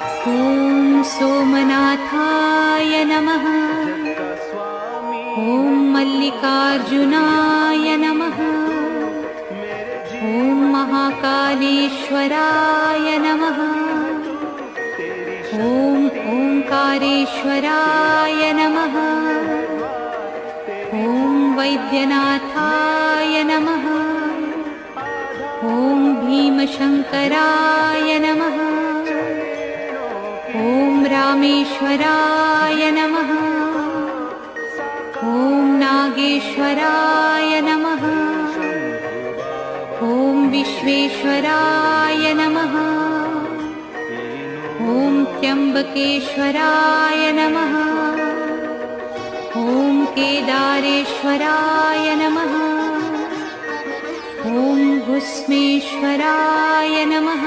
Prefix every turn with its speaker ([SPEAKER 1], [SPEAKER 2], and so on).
[SPEAKER 1] ॐ सोमनाथाय नमः। ॐ मल्लिकार्जुनाय नमः। ॐ महाकालेश्वराय नमः। ॐ ओंकारेश्वराय नमः। ॐ वैद्यनाथाय नमः। ॐ भीमशंकराय नमः। ॐ रामेश्वराय नमः। ॐ नागेश्वराय नमः। ॐ विश्वेश्वराय नमः। ॐ त्र्यंबकेश्वराय नमः। ॐ केदारेश्वराय नमः। ॐ भुस्मेश्वराय नमः।